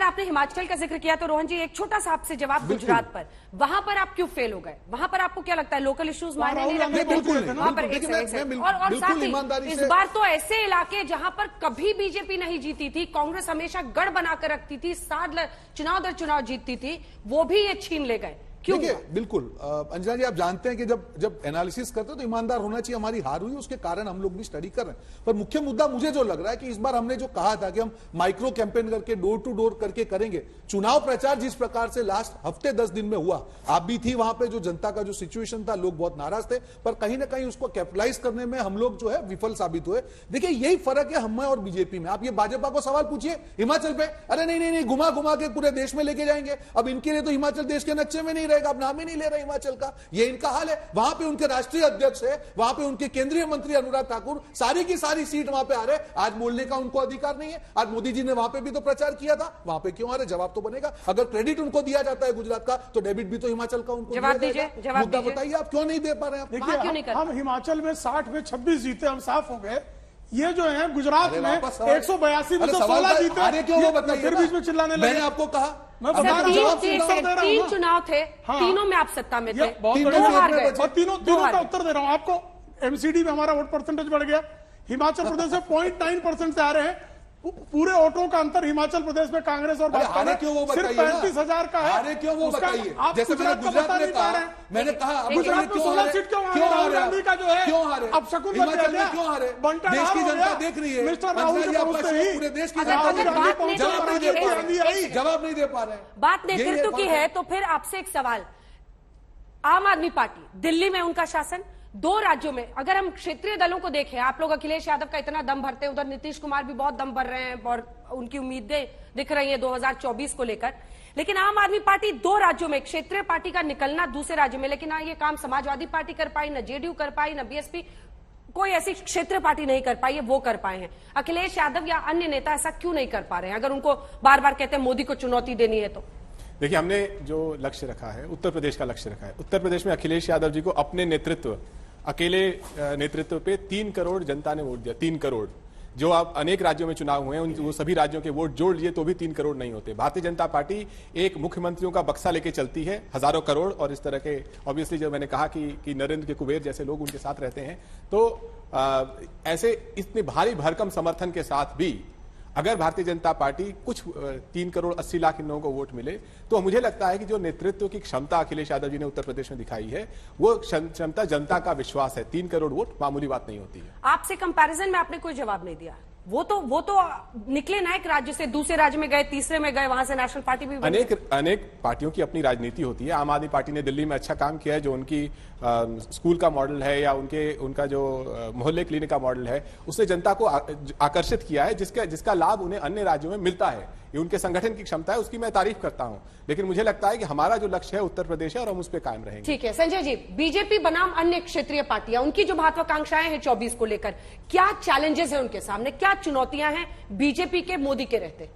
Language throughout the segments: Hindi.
आपने हिमाचल का जिक्र किया तो रोहन जी एक छोटा सा आपसे जवाब गुजरात पर, वहां पर आप क्यों फेल हो गए? वहां पर आपको क्या लगता है लोकल इश्यूज मायने नहीं रखते? वहां पर और साथ ही इस बार तो ऐसे इलाके जहां पर कभी बीजेपी नहीं जीती थी, कांग्रेस हमेशा गढ़ बनाकर रखती थी, चुनाव दर चुनाव जीतती थी, वो भी ये छीन ले गए। देखिए बिल्कुल अंजना जी, आप जानते हैं कि जब एनालिसिस करते हैं तो ईमानदार होना चाहिए। हमारी हार हुई, उसके कारण हम लोग भी स्टडी कर रहे हैं। पर मुख्य मुद्दा मुझे जो लग रहा है कि इस बार हमने जो कहा था कि हम माइक्रो कैंपेन करके डोर टू डोर करके करेंगे, चुनाव प्रचार जिस प्रकार से लास्ट हफ्ते 10 दिन में हुआ, आप भी थी वहां पे, जो जनता का जो सिचुएशन था, लोग बहुत नाराज थे, पर कहीं ना कहीं उसको कैपिटलाइज करने में हम लोग जो है विफल साबित हुए। देखिए यही फर्क है हम और बीजेपी में। आप ये भाजपा को सवाल पूछिए हिमाचल पे, अरे नहीं नहीं नहीं, घुमा घुमा के पूरे देश में लेके जाएंगे। अब इनके लिए तो हिमाचल देश के नक्शे में नहीं रहेगा, अब नाम ही नहीं ले हिमाचल का, ये इनका हाल है। वहां पे उनके राष्ट्रीय अध्यक्ष है, वहां पे उनके केंद्रीय मंत्री अनुराग ठाकुर, सारी की सारी सीट वहां पे आ रहे। आज बोलने का उनको अधिकार नहीं है। आज मोदी जी ने वहां पे भी तो प्रचार किया था, वहां पे क्यों आ रहे? जवाब तो बनेगा। अगर क्रेडिट उनको दिया जाता है गुजरात का, तो डेबिट भी तो हिमाचल का उनको जवाब दीजिए। मुद्दा बताइए, आप क्यों नहीं दे पा रहे हैं? देखिए हम हिमाचल में 60 में 26 जीते, हम साफ हो गए। ये जो है गुजरात में 182 में 16 जीते, अरे क्यों वो बताइए, फिर बीच में चिल्लाने लगे। मैंने आपको कहा मैं बता रहा हूं, 3 चुनाव थे, तीनों में आप सत्ता में थे, तीनों हार गए। और तीनों का उत्तर दे रहा हूं आपको। एमसीडी में हमारा वोट परसेंटेज बढ़ गया। हिमाचल प्रदेश में 0.9% से आ रहे हैं। पूरे वोटों का अंतर हिमाचल प्रदेश में कांग्रेस और भाजपा में सिर्फ 35,000 का है। अरे क्यों वो बताइए, आप जैसे मैंने गुजरात में कहा, मैंने कहा गुजरात में 16 सीट क्यों राहुल गांधी का जो है क्यों हारे? अब शकुन हिमाचल में क्यों हारे? देश की जनता देख रही है, मिस्टर राहुल के पूरे देश की जनता जवाब नहीं दे पा रहे। बात नेतृत्व की है तो फिर आपसे एक सवाल, आम आदमी पार्टी दिल्ली में उनका शासन, 2 राज्यों में, अगर हम क्षेत्रीय दलों को देखें, आप लोग अखिलेश यादव का इतना दम भरते हैं, उधर नीतीश कुमार भी बहुत दम भर रहे हैं और उनकी उम्मीदें दिख रही हैं 2024 को लेकर, लेकिन आम आदमी पार्टी 2 राज्यों में, क्षेत्रीय पार्टी का निकलना दूसरे राज्यों में, लेकिन ये काम समाजवादी पार्टी कर पाई, न जेडीयू कर पाई, न बीएसपी, कोई ऐसी क्षेत्रीय पार्टी नहीं कर पाई है, वो कर पाए हैं। अखिलेश यादव या अन्य नेता ऐसा क्यों नहीं कर पा रहे हैं, अगर उनको बार बार कहते हैं मोदी को चुनौती देनी है तो? देखिए हमने जो लक्ष्य रखा है, उत्तर प्रदेश का लक्ष्य रखा है। उत्तर प्रदेश में अखिलेश यादव जी को अपने नेतृत्व, अकेले नेतृत्व पे 3 करोड़ जनता ने वोट दिया। 3 करोड़, जो आप अनेक राज्यों में चुनाव हुए हैं वो सभी राज्यों के वोट जोड़ लिए तो भी 3 करोड़ नहीं होते। भारतीय जनता पार्टी एक मुख्यमंत्रियों का बक्सा लेके चलती है, हजारों करोड़, और इस तरह के ऑब्वियसली जो मैंने कहा कि नरेंद्र के कुबेर जैसे लोग उनके साथ रहते हैं, तो ऐसे इतने भारी भरकम समर्थन के साथ भी अगर भारतीय जनता पार्टी कुछ 3 करोड़ 80 लाख इन लोगों को वोट मिले, तो मुझे लगता है कि जो नेतृत्व की क्षमता अखिलेश यादव जी ने उत्तर प्रदेश में दिखाई है, वो क्षमता जनता का विश्वास है। 3 करोड़ वोट मामूली बात नहीं होती है। आपसे कंपैरिजन में आपने कोई जवाब नहीं दिया। वो तो निकले ना एक राज्य से, दूसरे राज्य में गए, तीसरे में गए, वहां से नेशनल पार्टी भी अनेक पार्टियों की अपनी राजनीति होती है। आम आदमी पार्टी ने दिल्ली में अच्छा काम किया है, जो उनकी स्कूल का मॉडल है या उनका जो मोहल्ले क्लिनिक का मॉडल है, उसने जनता को आकर्षित किया है, जिसका लाभ उन्हें अन्य राज्यों में मिलता है। ये उनके संगठन की क्षमता है, उसकी मैं तारीफ करता हूं। लेकिन मुझे लगता है कि हमारा जो लक्ष्य है उत्तर प्रदेश है और हम उस पर कायम रहेंगे। ठीक है संजय जी, बीजेपी बनाम अन्य क्षेत्रीय पार्टियां, उनकी जो महत्वाकांक्षाएं हैं 24 को लेकर, क्या चैलेंजेस हैं उनके सामने, क्या चुनौतियां हैं बीजेपी के मोदी के रहते?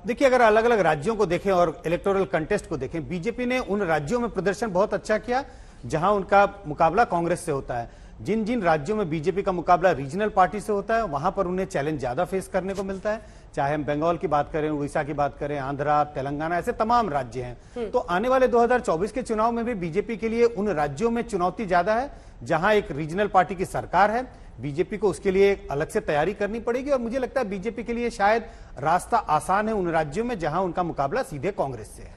देखिए अगर अलग अलग राज्यों को देखें और इलेक्टोरल कंटेस्ट को देखें, बीजेपी ने उन राज्यों में प्रदर्शन बहुत अच्छा किया जहां उनका मुकाबला कांग्रेस से होता है। जिन जिन राज्यों में बीजेपी का मुकाबला रीजनल पार्टी से होता है, वहां पर उन्हें चैलेंज ज्यादा फेस करने को मिलता है। चाहे हम बंगाल की बात करें, उड़ीसा की बात करें, आंध्रा, तेलंगाना, ऐसे तमाम राज्य हैं। तो आने वाले 2024 के चुनाव में भी बीजेपी के लिए उन राज्यों में चुनौती ज्यादा है जहां एक रीजनल पार्टी की सरकार है। बीजेपी को उसके लिए अलग से तैयारी करनी पड़ेगी और मुझे लगता है बीजेपी के लिए शायद रास्ता आसान है उन राज्यों में जहां उनका मुकाबला सीधे कांग्रेस से है।